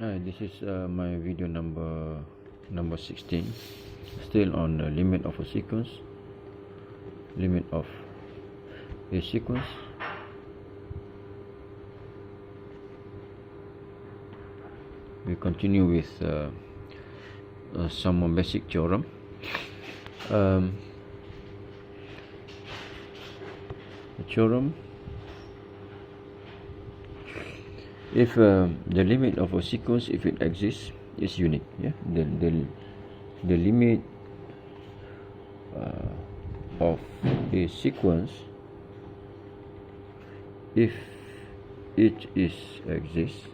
Hi, this is my video number 16, still on the limit of a sequence. Limit of a sequence. We continue with some more basic theorem. The theorem: if the limit of a sequence, if it exists, is unique. Yeah, the limit of a sequence, if it exists,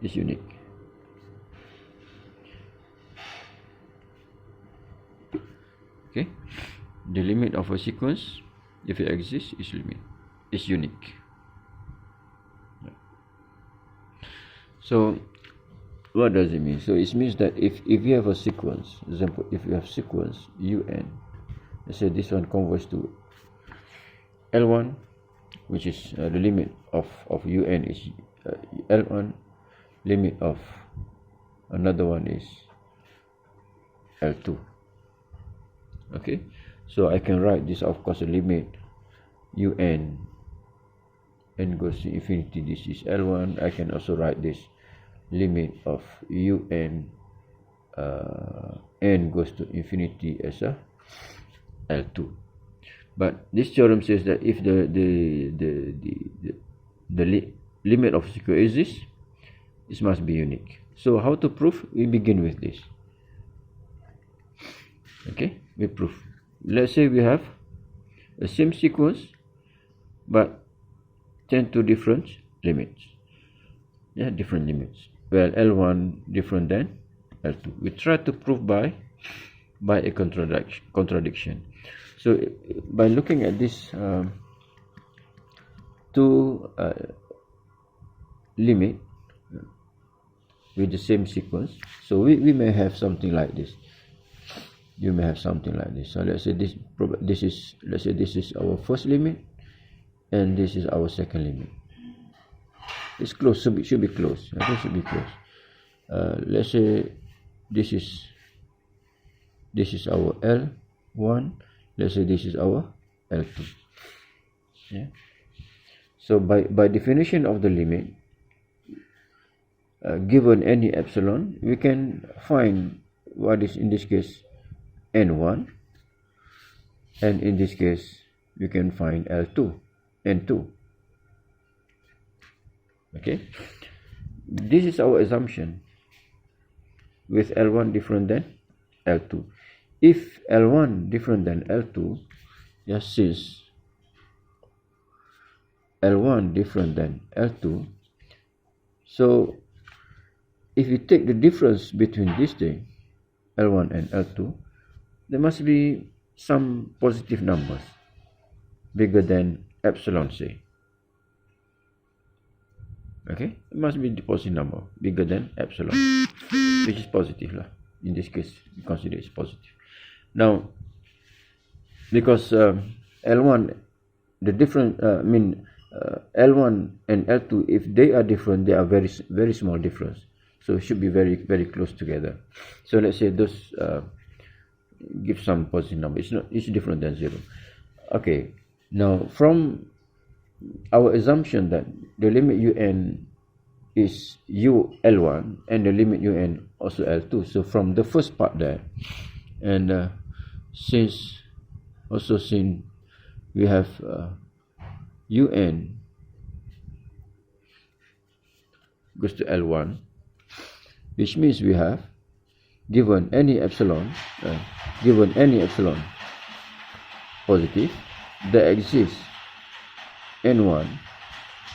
is unique. Okay, the limit of a sequence, if it exists, is unique. So what does it mean? So it means that if you have a sequence, example, if you have sequence un, let's say this one converts to L1, which is the limit of un is L1, limit of another one is L2. Okay, so I can write this, of course, a limit un n goes to infinity, this is L1. I can also write this limit of un n goes to infinity as a L2. But this theorem says that if the limit of sequence exists, it must be unique. So how to prove? We begin with this. Okay, we prove. Let's say we have the same sequence but tend to different limits. Yeah, different limits. Well, L1 different than L2. We try to prove by a contradiction. So by looking at this two limit with the same sequence, so we may have something like this. You may have something like this. So let's say this is our first limit, and this is our second limit. It's close, so it should be close. Okay, should be close. Let's say this is our L1. Let's say this is our L2. Yeah. So by definition of the limit, given any epsilon, we can find what is in this case N1, and in this case we can find L2, N2. Okay, this is our assumption with L1 different than L2. If L1 different than L2, yes, since L1 different than L2, so if you take the difference between this thing, L1 and L2, there must be some positive numbers bigger than epsilon, say. Okay, it must be the positive number bigger than epsilon, which is positive lah. In this case, we consider it's positive. Now, because L1, the different L1 and L2, if they are different, they are very small difference. So it should be very close together. So let's say those give some positive number. It's different than 0. Okay. Now from our assumption that the limit un is L1 and the limit un also L2. So from the first part there, and since we have un goes to L1, which means we have given any epsilon positive, there exists n1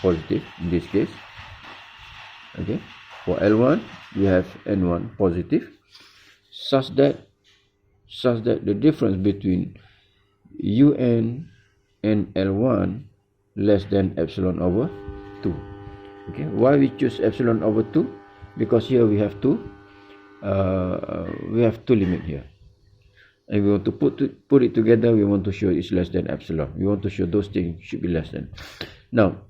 positive in this case. Okay, for L1 we have n1 positive, such that the difference between un and L1 less than epsilon over 2. Okay, why we choose epsilon over 2? Because here we have two limit here, and we want to put it together. We want to show it's less than epsilon. We want to show those things should be less than. Now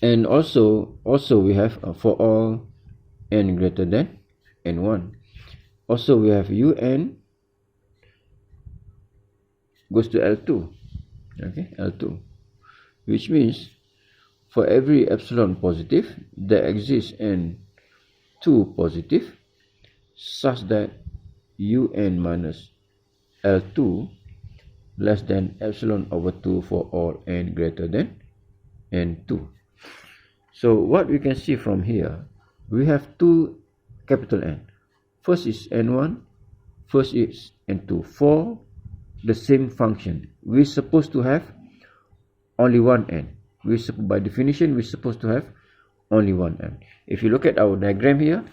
And also we have for all n greater than n1. Also we have un goes to L2. Okay, L2. Which means for every epsilon positive, there exists n2 positive such that un minus L2 less than epsilon over 2 for all n greater than n2. So what we can see from here, we have two capital N. First is n1, first is n2. For the same function, we're supposed to have only one n. By definition, we're supposed to have only one n. If you look at our diagram here,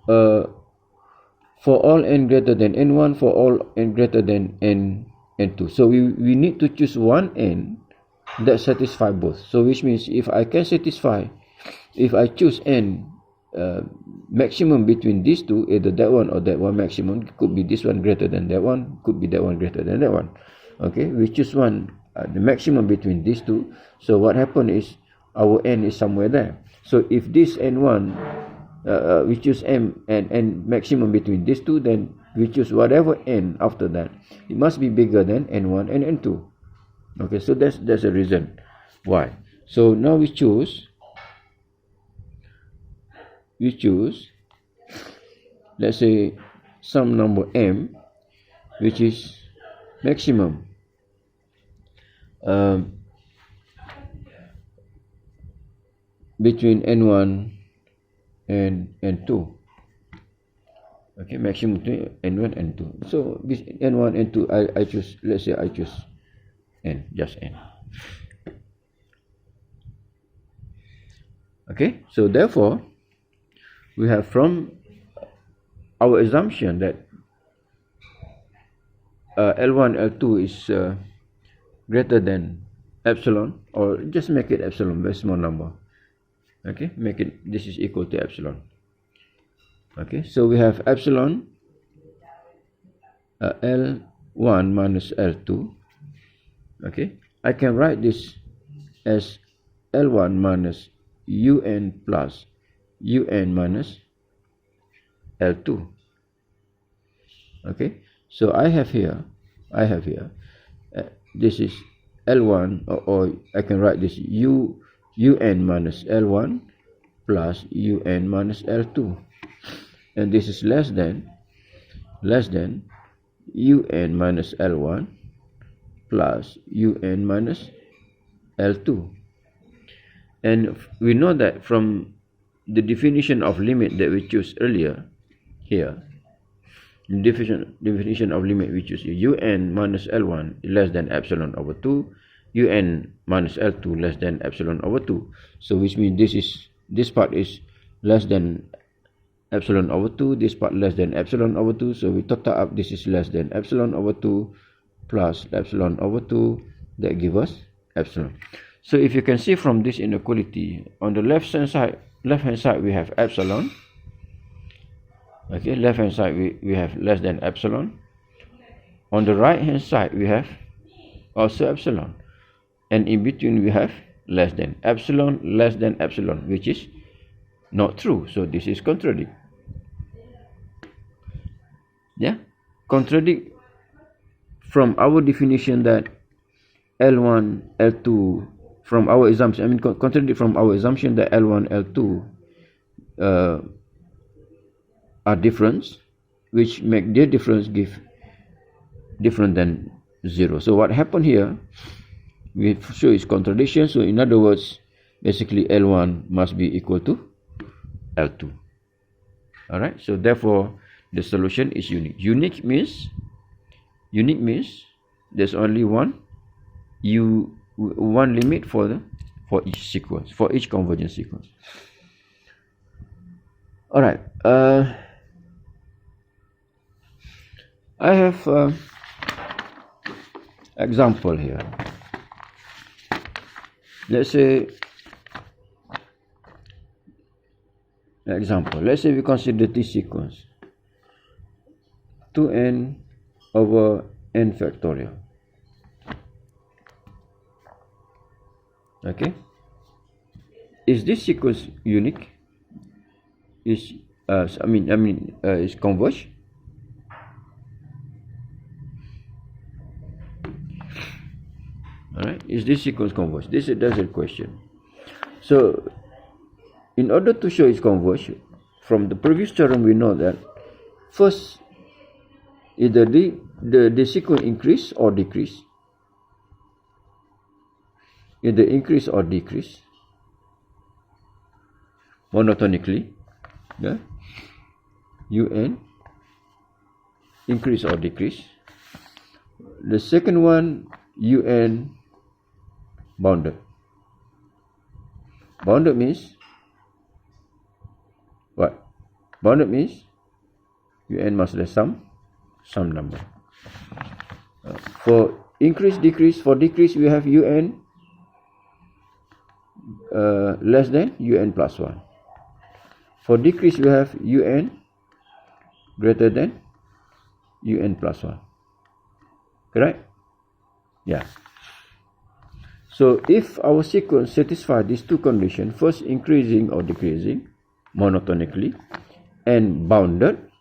for all n greater than n1, for all n greater than n2. So we need to choose one n that satisfy both. So which means if I choose n maximum between these two, either that one or that one maximum, could be this one greater than that one, could be that one greater than that one. Okay, we choose one, the maximum between these two. So what happened is our n is somewhere there. So if this n1, we choose m and maximum between these two, then we choose whatever n after that. It must be bigger than n1 and n2. Okay, so that's a reason why. So now we choose, let's say, some number m, which is maximum between n1 and n2. Okay, maximum between n1 and n2. So this n1 and n2, I choose, let's say I choose n, just n. Okay, so therefore we have from our assumption that L1 L2 is greater than epsilon, or just make it epsilon, very small number. Okay, make it, this is equal to epsilon. Okay, so we have epsilon L1 minus L2. Okay, I can write this as L1 minus un plus un minus L2. Okay, so I have here this is L1, or I can write this un minus L1 plus un minus L2, and this is less than un minus L1 plus un minus L2. And we know that from the definition of limit that we choose earlier here, the definition of limit we choose un minus L1 less than epsilon over 2, un minus L2 less than epsilon over 2. So which means this part is less than epsilon over 2, this part less than epsilon over 2. So we total up, this is less than epsilon over 2 plus epsilon over 2, that gives us epsilon. So if you can see from this inequality, on the left hand side we have epsilon. Okay, left hand side we have less than epsilon. On the right hand side we have also epsilon, and in between we have less than epsilon, which is not true. So this is contradict. Yeah, contradict from our definition that L1 L2, from our assumption, contradict from our assumption that L1 L2 are different, which make their difference give different than 0. So what happened here, we show is contradiction. So in other words, basically L1 must be equal to L2. Alright, so therefore the solution is unique. Unique means there's only one limit for each sequence, for each convergence sequence. Alright, I have example here. Let's say we consider this sequence 2n over n factorial. Okay, is this sequence unique? Is is converged? All right, is this sequence converged? That's a question. So in order to show it's converged, from the previous theorem we know that first either the sequence increase or decrease, either increase or decrease monotonically, yeah, un increase or decrease. The second one, un bounded. Bounded means what? Bounded means un must have some number. For increase, decrease, for decrease we have un less than un plus 1. For decrease we have un greater than un plus 1. Correct? Yeah. So if our sequence satisfies these two conditions, first increasing or decreasing monotonically and bounded,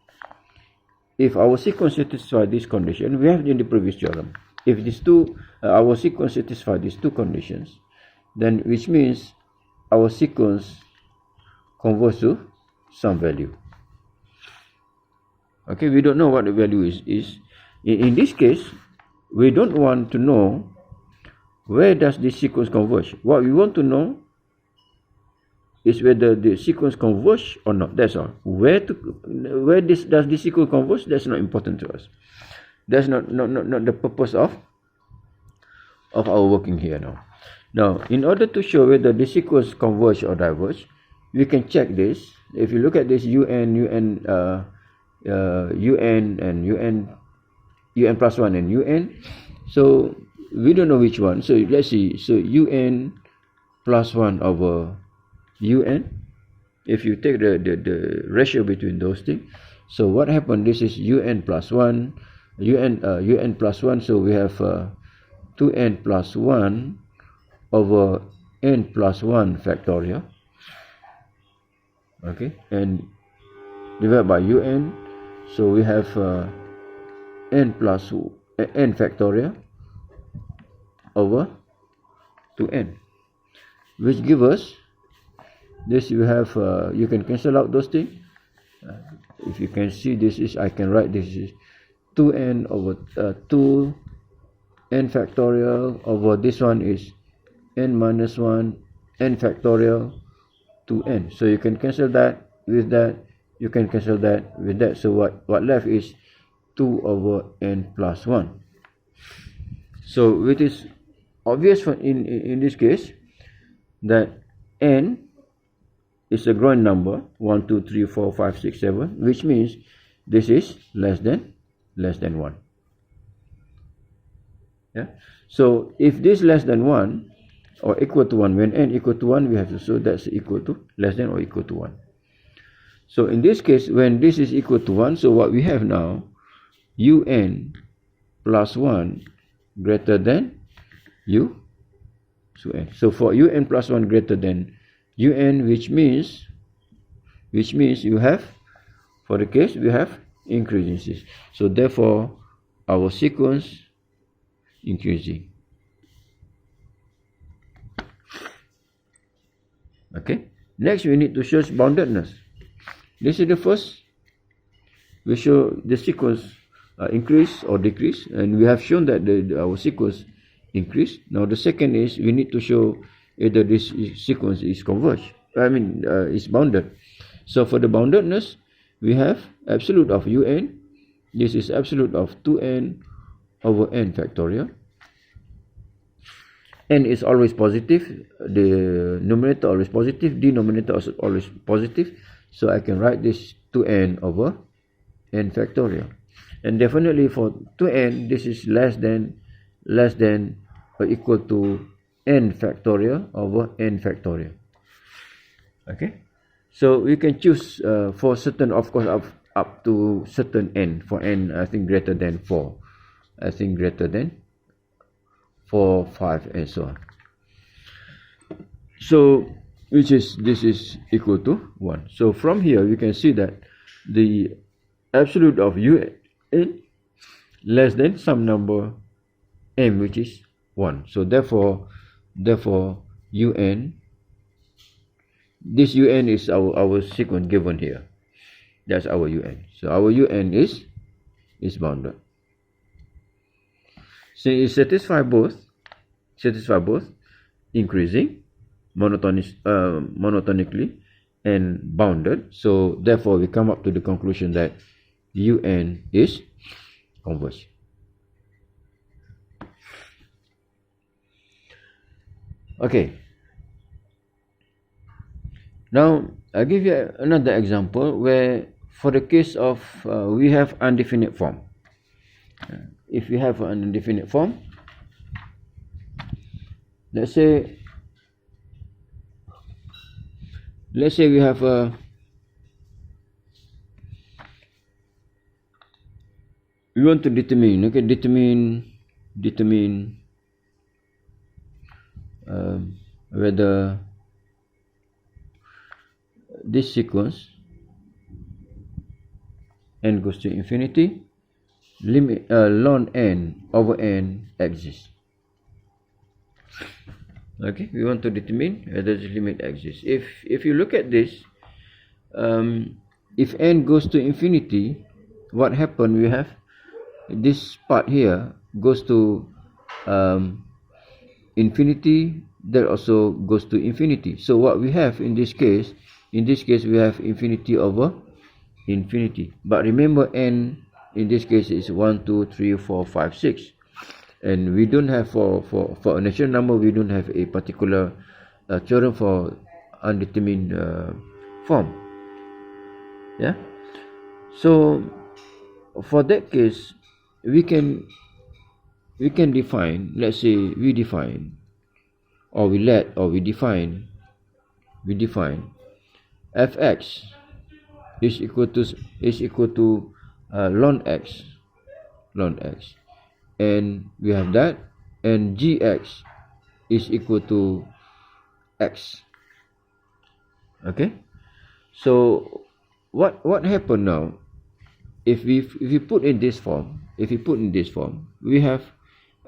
if our sequence satisfies this condition, we have in the previous theorem, if these two, our sequence satisfies these two conditions, then which means our sequence converges to some value. Okay, we don't know what the value is. In this case, we don't want to know where does this sequence converge. What we want to know is whether the sequence converge or not. That's all. Where does this sequence converge? That's not important to us. That's not the purpose of our working here now. Now, in order to show whether the sequence converge or diverge, we can check this. If you look at this un plus 1 and un, so we don't know which one. So let's see. So un plus 1 over un, if you take the ratio between those things, so what happened, this is un plus 1, un plus 1, so we have 2n plus 1 over n plus 1 factorial, okay, and divided by un, so we have n plus n factorial over 2n, which give us this. You have you can cancel out those things. If you can see, this is, I can write this is 2n over 2n factorial over this one is n minus 1 n factorial 2n. So you can cancel that with that, you can cancel that with that. So what left is 2 over n plus 1. So it is obvious in this case that n is a growing number, 1, 2, 3, 4, 5, 6, 7, which means this is less than 1. Yeah. So if this less than 1 or equal to 1, when n equal to 1, we have to show that's equal to less than or equal to 1. So in this case, when this is equal to 1, so what we have now, un plus 1 greater than n. So for un plus 1 greater than un, which means you have, for the case we have increasing. So therefore our sequence increasing. Okay, next we need to show boundedness. This is the first. We show the sequence increase or decrease, and we have shown that our sequence increase. Now the second is we need to show either this sequence is converged, is bounded. So for the boundedness, we have absolute of un. This is absolute of 2n over n factorial. N is always positive. The numerator always positive. Denominator is always positive. So I can write this 2n over n factorial. And definitely for 2n, this is less than or equal to n factorial over n factorial. Okay, so we can choose for certain, of course, up to certain n. For n, I think greater than 4. I think greater than 4, 5, and so on. So this is equal to 1. So from here we can see that the absolute of un less than some number m, which is 1. So therefore un, this un is our sequence given here. That's our un. So our un is bounded. So it satisfy both increasing monotonically and bounded. So therefore we come up to the conclusion that un is converged. Okay. Now I'll give you another example where, for the case of we have undefinite form. If we have an indefinite form, let's say we have we want to determine whether this sequence n goes to infinity, limit ln n over n exists. Okay, we want to determine whether this limit exists. If you look at this, if n goes to infinity, what happened? We have this part here goes to infinity, that also goes to infinity. So what we have in this case we have infinity over infinity. But remember, n in this case is 1, 2, 3, 4, 5, 6, and we don't have for a natural number, we don't have a particular theorem for undetermined form. Yeah. So for that case, we can define, let's say we define fx is equal to ln x, and we have that, and gx is equal to x. Okay, so what happened now? If we put in this form, we have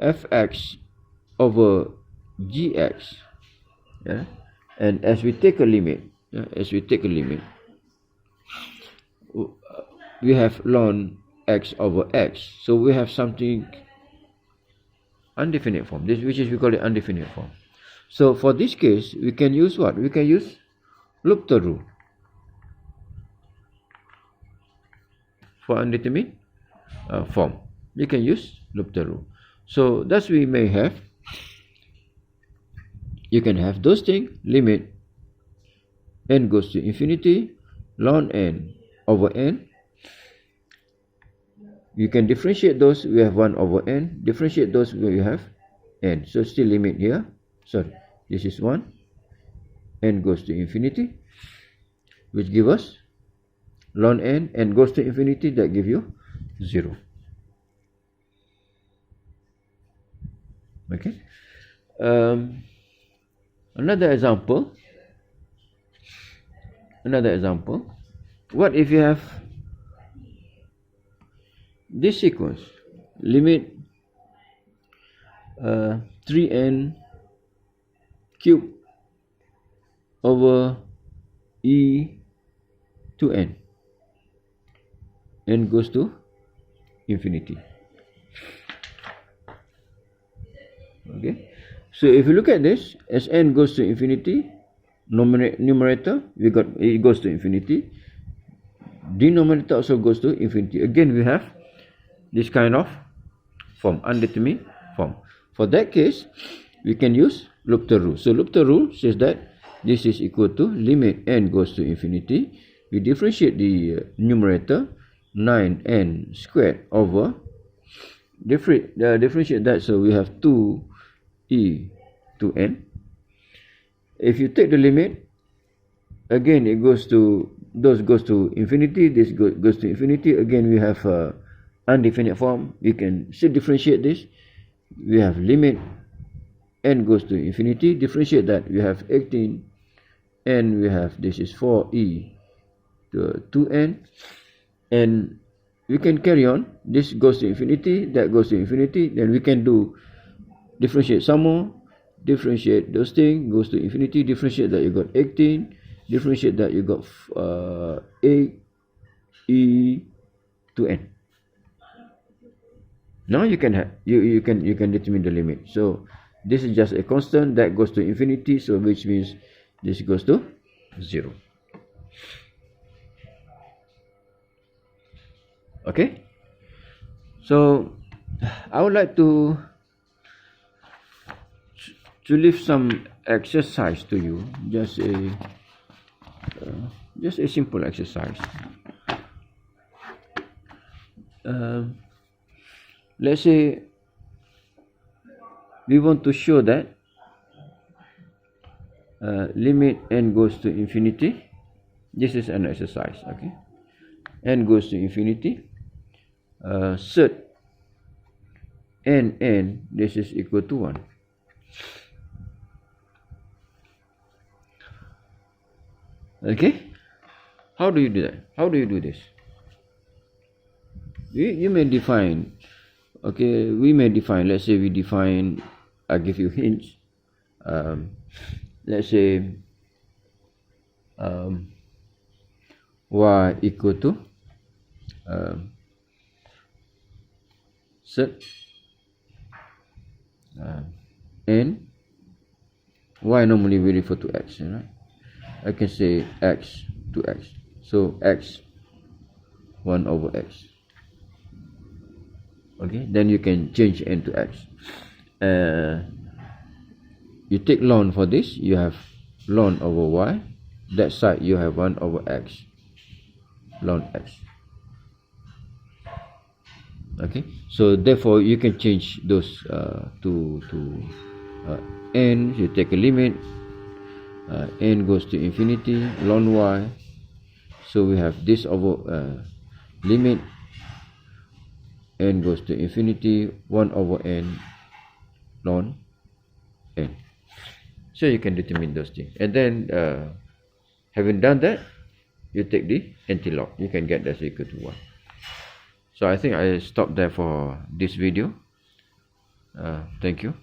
fx over gx, yeah, and as we take a limit, we have ln x over x. So we have something undefinite form, which is we call it undefinite form. So for this case, we can use what? We can use L'Hopital rule for undetermined form. We can use L'Hopital rule. So thus we may have, you can have those things, limit n goes to infinity, ln n over n. You can differentiate those, we have 1 over n. Differentiate those, we have n. So still limit here. Sorry, this is 1. N goes to infinity, which give us ln n goes to infinity, that give you 0. Okay. Another example. What if you have this sequence, limit 3n cube over e to n goes to infinity. Okay, so if you look at this, as n goes to infinity, numerator we got it goes to infinity, denominator also goes to infinity. Again, we have this kind of form, undetermined form. For that case, we can use L'Hopital rule. So L'Hopital rule says that this is equal to limit n goes to infinity. We differentiate the numerator, 9n squared over, differentiate that, so we have 2e to n. If you take the limit, again it goes to infinity, this goes to infinity. Again we have undefinite form. We can still differentiate this. We have limit n goes to infinity, differentiate that, we have 18, and we have, this is 4e to 2n, and we can carry on. This goes to infinity, that goes to infinity, then we can do differentiate some more, differentiate those things, goes to infinity, differentiate that, you got 18, differentiate that, you got 8e to n. Now you can you can determine the limit. So this is just a constant that goes to infinity, so which means this goes to 0. Okay, so I would like to leave some exercise to you, just a simple exercise. Let's say we want to show that limit n goes to infinity. This is an exercise. Okay, n goes to infinity. Set n, this is equal to 1. Okay, how do you do that? How do you do this? You may define, okay, we may define, let's say we define, I give you hints. Let's say y equal to set n, y normally we refer to x, right? I can say x to x, so x 1 over x. Okay, then you can change n to x. You take ln for this, you have ln over y, that side you have 1 over x, ln x. Okay, so therefore you can change those to n. You take a limit, n goes to infinity, ln y, so we have this over limit n goes to infinity, 1 over n ln n. So you can determine those things, and then having done that, you take the anti-log, you can get that's equal to 1. So I think I stop there for this video. Thank you.